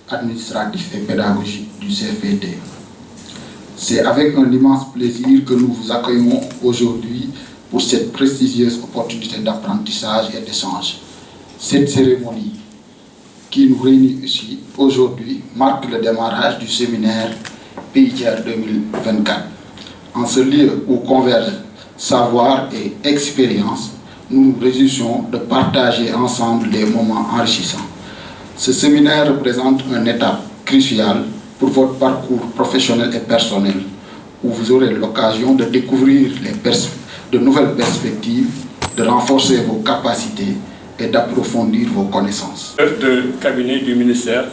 administratif et pédagogique du CFPT. C'est avec un immense plaisir que nous vous accueillons aujourd'hui pour cette prestigieuse opportunité d'apprentissage et d'échange. Cette cérémonie qui nous réunit ici aujourd'hui marque le démarrage du séminaire PITIER 2024. En ce lieu où convergent savoir et expérience, nous nous réjouissons de partager ensemble des moments enrichissants. Ce séminaire représente une étape cruciale pour votre parcours professionnel et personnel, où vous aurez l'occasion de découvrir de nouvelles perspectives, de renforcer vos capacités et d'approfondir vos connaissances. De cabinet du ministère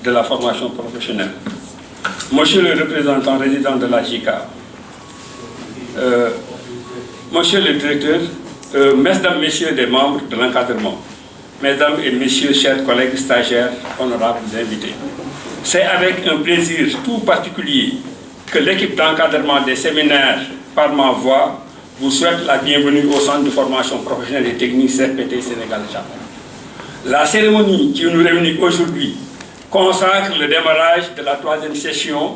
de la formation professionnelle. Monsieur le représentant résident de la JICA, monsieur le directeur, mesdames, messieurs des membres de l'encadrement, mesdames et messieurs, chers collègues stagiaires, honorables invités, c'est avec un plaisir tout particulier que l'équipe d'encadrement des séminaires par ma voix vous souhaite la bienvenue au Centre de formation professionnelle et technique CFPT Sénégal-Japon. La cérémonie qui nous réunit aujourd'hui consacre le démarrage de la 3e session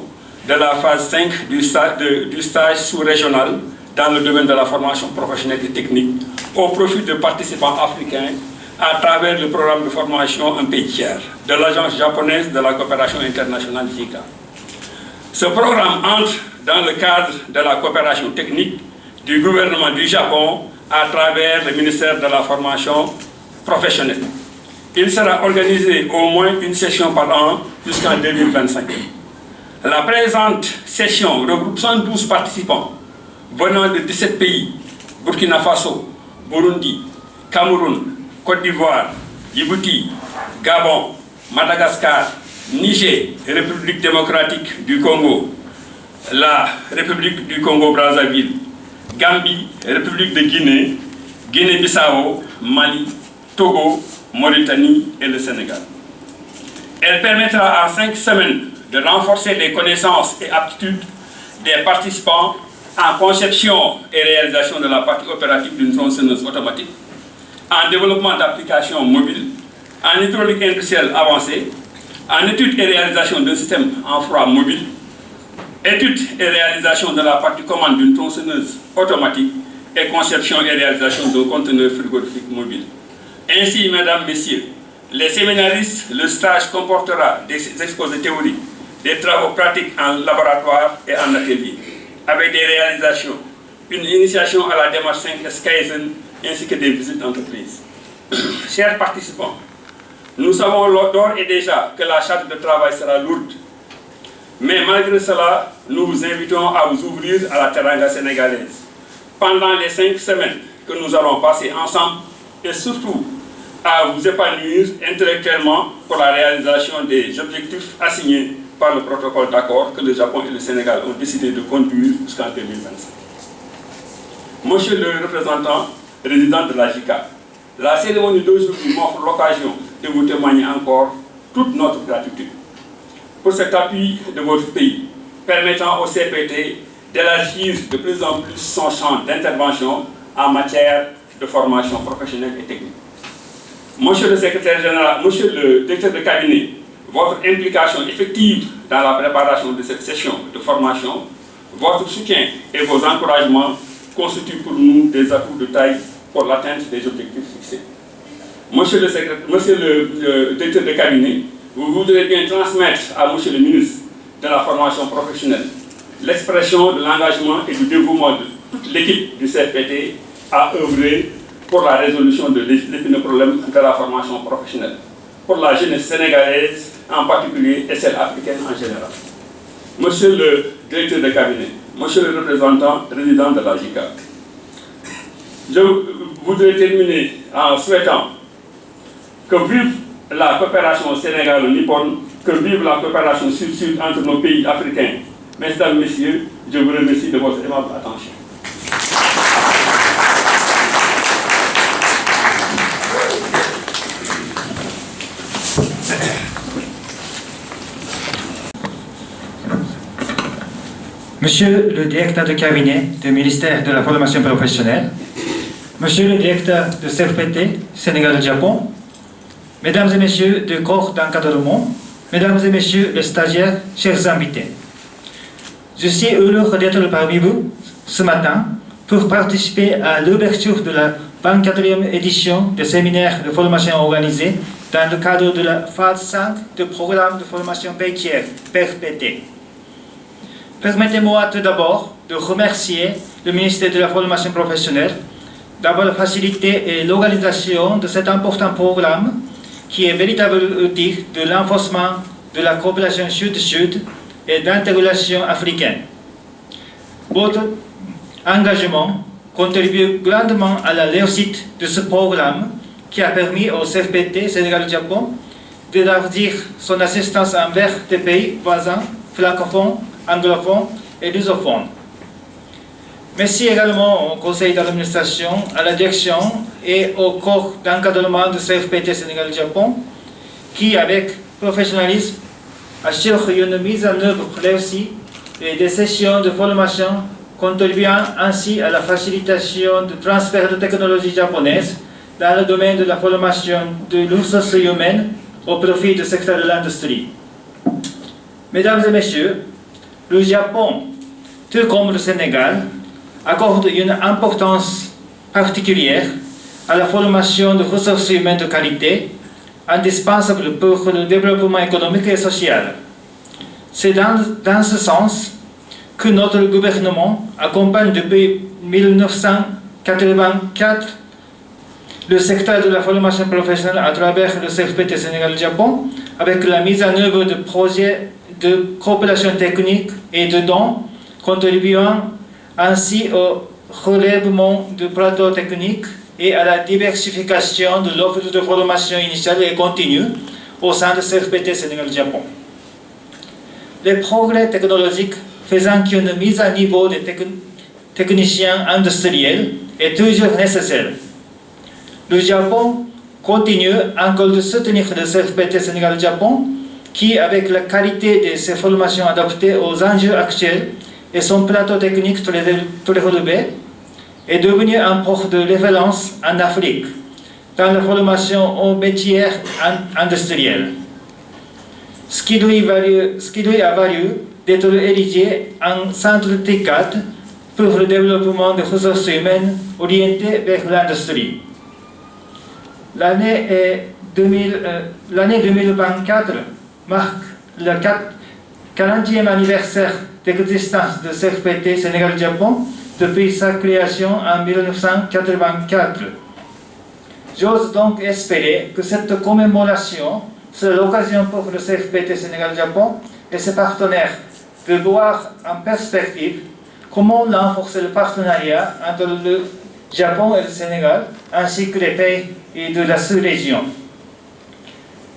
de la phase 5 du stage sous-régional dans le domaine de la formation professionnelle et technique au profit de participants africains à travers le programme de formation un pays tiers de l'Agence japonaise de la coopération internationale JICA. Ce programme entre dans le cadre de la coopération technique du gouvernement du Japon à travers le ministère de la formation professionnelle. Il sera organisé au moins une session par an jusqu'en 2025. La présente session regroupe 112 participants venant de 17 pays, Burkina Faso, Burundi, Cameroun, Côte d'Ivoire, Djibouti, Gabon, Madagascar, Niger, République démocratique du Congo, la République du Congo-Brazzaville, Gambie, République de Guinée, Guinée-Bissau, Mali, Togo, Mauritanie et le Sénégal. Elle permettra en 5 semaines de renforcer les connaissances et aptitudes des participants en conception et réalisation de la partie opérative d'une tronçonneuse automatique, en développement d'applications mobiles, en hydraulique industrielle avancée, en étude et réalisation d'un système en froid mobile, étude et réalisation de la partie commande d'une tronçonneuse automatique et conception et réalisation d'un conteneur frigorifique mobile. Ainsi, mesdames, messieurs, les séminaristes, le stage comportera des exposés théoriques, des travaux pratiques en laboratoire et en atelier, avec des réalisations, une initiation à la démarche 5S Kaizen ainsi que des visites d'entreprise. Chers participants, nous savons d'ores et déjà que la charge de travail sera lourde, mais malgré cela, nous vous invitons à vous ouvrir à la teranga sénégalaise pendant les 5 semaines que nous allons passer ensemble et surtout à vous épanouir intellectuellement pour la réalisation des objectifs assignés par le protocole d'accord que le Japon et le Sénégal ont décidé de conduire jusqu'en 2025. Monsieur le représentant résident de la JICA, la cérémonie d'aujourd'hui m'offre l'occasion de vous témoigner encore toute notre gratitude pour cet appui de votre pays, permettant au CPT d'élargir de plus en plus son champ d'intervention en matière de formation professionnelle et technique. Monsieur le secrétaire général, monsieur le directeur de cabinet, votre implication effective dans la préparation de cette session de formation, votre soutien et vos encouragements constituent pour nous des atouts de taille pour l'atteinte des objectifs fixés. Monsieur le directeur de cabinet, vous voudrez bien transmettre à monsieur le ministre de la formation professionnelle l'expression de l'engagement et du dévouement de toute l'équipe du CFPT à œuvrer pour la résolution de l'épineux problème de la formation professionnelle, pour la jeunesse sénégalaise en particulier et celle africaine en général. Monsieur le directeur de cabinet, monsieur le représentant résident de la JICA, je voudrais terminer en souhaitant que vive la coopération sénégalo-nippone, que vive la coopération sud-sud entre nos pays africains. Mesdames, messieurs, je vous remercie de votre aimable attention. Monsieur le directeur de cabinet du ministère de la formation professionnelle, Monsieur le directeur de CFPT Sénégal-Japon, Mesdames et Messieurs du corps d'encadrement, Mesdames et Messieurs les stagiaires, chers invités, je suis heureux d'être parmi vous ce matin pour participer à l'ouverture de la 24e édition des séminaires de formation organisés dans le cadre de la phase 5 du programme de formation pays tiers, PERPT. Permettez-moi tout d'abord de remercier le ministère de la Formation professionnelle d'avoir facilité l'organisation de cet important programme qui est véritable outil de renforcement de la coopération sud-sud et d'intégration africaine. Votre engagement contribue grandement à la réussite de ce programme qui a permis au CFPT Sénégal-Japon d'élargir son assistance envers des pays voisins francophones, anglophones et lusophones. Merci également au conseil d'administration, à la direction et au corps d'encadrement du CFPT Sénégal-Japon qui, avec professionnalisme, assure une mise en œuvre réussie et des sessions de formation contribuant ainsi à la facilitation du transfert de technologies japonaises dans le domaine de la formation de ressources humaines au profit du secteur de l'industrie. Mesdames et Messieurs, le Japon, tout comme le Sénégal, accorde une importance particulière à la formation de ressources humaines de qualité, indispensable pour le développement économique et social. C'est dans ce sens que notre gouvernement accompagne depuis 1984 le secteur de la formation professionnelle à travers le CFPT Sénégal-Japon avec la mise en œuvre de projets de coopération technique et de dons, contribuant ainsi au relèvement du plateau technique et à la diversification de l'offre de formation initiale et continue au sein de CFPT Sénégal-Japon. Les progrès technologiques faisant qu'une mise à niveau des techniciens industriels est toujours nécessaire. Le Japon continue encore de soutenir le CFPT Sénégal-Japon qui, avec la qualité de ses formations adaptées aux enjeux actuels et son plateau technique très relevé, est devenu un port de référence en Afrique dans la formation aux métiers industriels. Ce qui lui a valu d'être érigé en centre TICAD pour le développement des ressources humaines orientées vers l'industrie. L'année 2024 marque le 40e anniversaire d'existence de CFPT Sénégal-Japon depuis sa création en 1984. J'ose donc espérer que cette commémoration sera l'occasion pour le CFPT Sénégal-Japon et ses partenaires de voir en perspective comment renforcer le partenariat entre le Japon et le Sénégal, ainsi que les pays de la sous-région.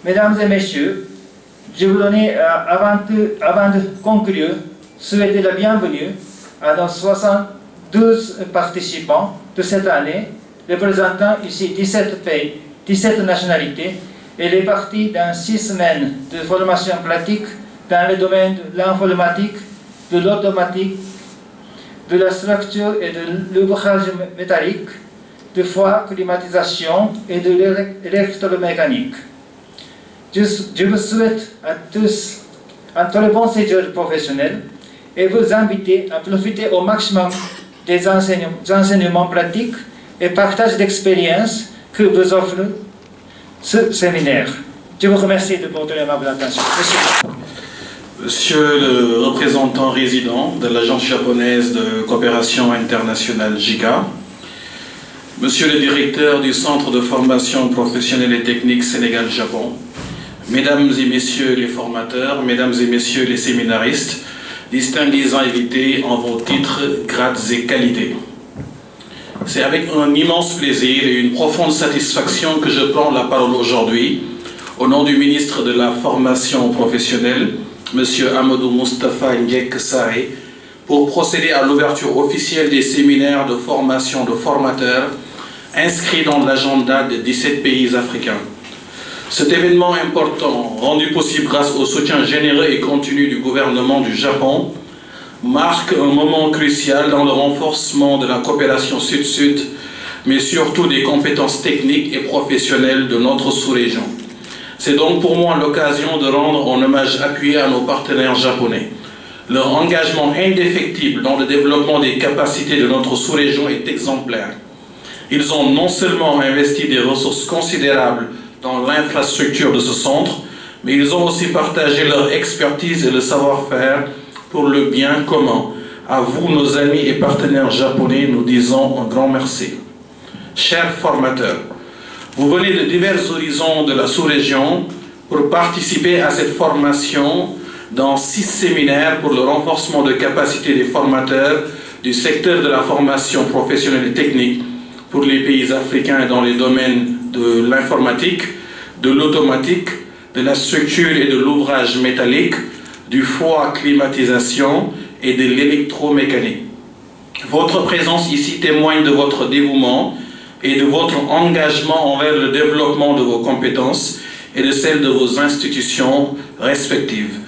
Mesdames et Messieurs, je voudrais, avant de conclure, souhaiter la bienvenue à nos 72 participants de cette année, représentant ici 17 pays, 17 nationalités, et répartis dans 6 semaines de formation pratique dans les domaines de l'informatique, de l'automatique, de la structure et de l'ouvrage métallique, de foie, climatisation et de l'électromécanique. Je vous souhaite à tous un très bon séjour professionnel et vous inviter à profiter au maximum des enseignements pratiques et partage d'expériences que vous offre ce séminaire. Je vous remercie de votre aimable attention. Merci. Monsieur le représentant résident de l'Agence japonaise de coopération internationale JICA, Monsieur le directeur du Centre de formation professionnelle et technique Sénégal-Japon, Mesdames et Messieurs les formateurs, Mesdames et Messieurs les séminaristes, distingués invités en vos titres, grades et qualités. C'est avec un immense plaisir et une profonde satisfaction que je prends la parole aujourd'hui au nom du ministre de la Formation professionnelle, M. Amadou Moustapha Ndiek Saré, pour procéder à l'ouverture officielle des séminaires de formation de formateurs inscrits dans l'agenda des 17 pays africains. Cet événement important, rendu possible grâce au soutien généreux et continu du gouvernement du Japon, marque un moment crucial dans le renforcement de la coopération sud-sud, mais surtout des compétences techniques et professionnelles de notre sous-région. C'est donc pour moi l'occasion de rendre un hommage appuyé à nos partenaires japonais. Leur engagement indéfectible dans le développement des capacités de notre sous-région est exemplaire. Ils ont non seulement investi des ressources considérables dans l'infrastructure de ce centre, mais ils ont aussi partagé leur expertise et le savoir-faire pour le bien commun. À vous, nos amis et partenaires japonais, nous disons un grand merci. Chers formateurs, vous venez de divers horizons de la sous-région pour participer à cette formation dans 6 séminaires pour le renforcement de capacité des formateurs du secteur de la formation professionnelle et technique pour les pays africains dans les domaines de l'informatique, de l'automatique, de la structure et de l'ouvrage métallique, du froid climatisation et de l'électromécanique. Votre présence ici témoigne de votre dévouement et de votre engagement envers le développement de vos compétences et de celles de vos institutions respectives.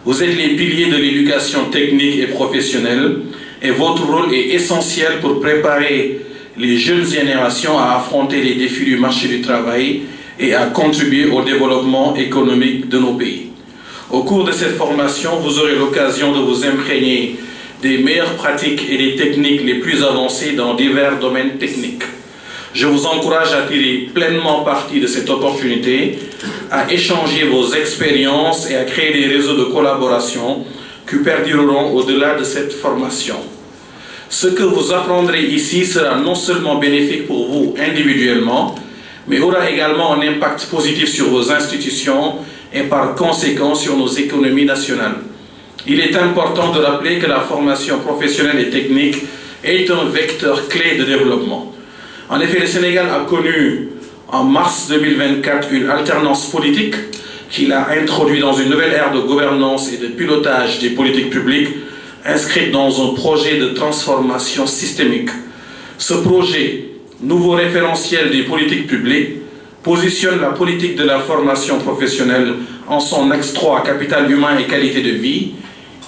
Vous êtes les piliers de l'éducation technique et professionnelle et votre rôle est essentiel pour préparer les jeunes générations à affronter les défis du marché du travail et à contribuer au développement économique de nos pays. Au cours de cette formation, vous aurez l'occasion de vous imprégner des meilleures pratiques et des techniques les plus avancées dans divers domaines techniques. Je vous encourage à tirer pleinement parti de cette opportunité, à échanger vos expériences et à créer des réseaux de collaboration qui perdureront au-delà de cette formation. Ce que vous apprendrez ici sera non seulement bénéfique pour vous individuellement, mais aura également un impact positif sur vos institutions et par conséquent sur nos économies nationales. Il est important de rappeler que la formation professionnelle et technique est un vecteur clé de développement. En effet, le Sénégal a connu en mars 2024 une alternance politique qui l'a introduit dans une nouvelle ère de gouvernance et de pilotage des politiques publiques inscrite dans un projet de transformation systémique. Ce projet, nouveau référentiel des politiques publiques, positionne la politique de la formation professionnelle en son axe 3, capital humain et qualité de vie,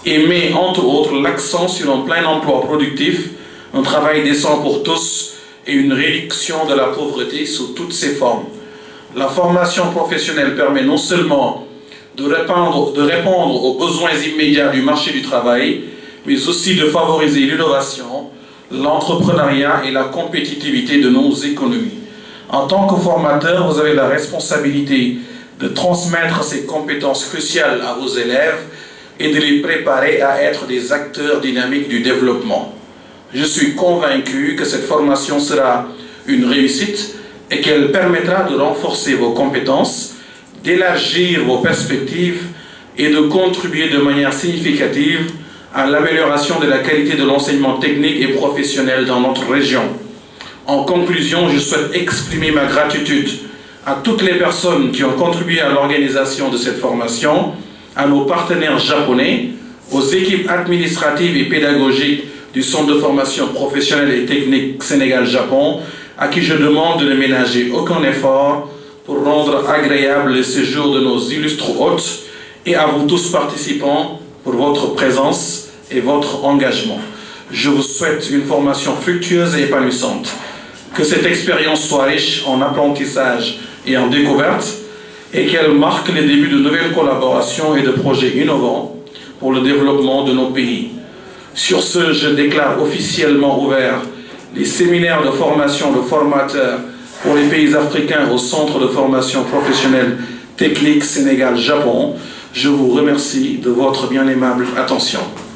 et met entre autres l'accent sur un plein emploi productif, un travail décent pour tous et une réduction de la pauvreté sous toutes ses formes. La formation professionnelle permet non seulement de répondre aux besoins immédiats du marché du travail, mais aussi de favoriser l'innovation, l'entrepreneuriat et la compétitivité de nos économies. En tant que formateur, vous avez la responsabilité de transmettre ces compétences cruciales à vos élèves et de les préparer à être des acteurs dynamiques du développement. Je suis convaincu que cette formation sera une réussite et qu'elle permettra de renforcer vos compétences, d'élargir vos perspectives et de contribuer de manière significative à l'amélioration de la qualité de l'enseignement technique et professionnel dans notre région. En conclusion, je souhaite exprimer ma gratitude à toutes les personnes qui ont contribué à l'organisation de cette formation, à nos partenaires japonais, aux équipes administratives et pédagogiques du Centre de formation professionnelle et technique Sénégal-Japon, à qui je demande de ne ménager aucun effort pour rendre agréable le séjour de nos illustres hôtes, et à vous tous participants pour votre présence et votre engagement. Je vous souhaite une formation fructueuse et épanouissante. Que cette expérience soit riche en apprentissage et en découverte, et qu'elle marque les débuts de nouvelles collaborations et de projets innovants pour le développement de nos pays. Sur ce, je déclare officiellement ouverts les séminaires de formation de formateurs pour les pays africains au Centre de formation professionnelle technique Sénégal-Japon. Je vous remercie de votre bien aimable attention.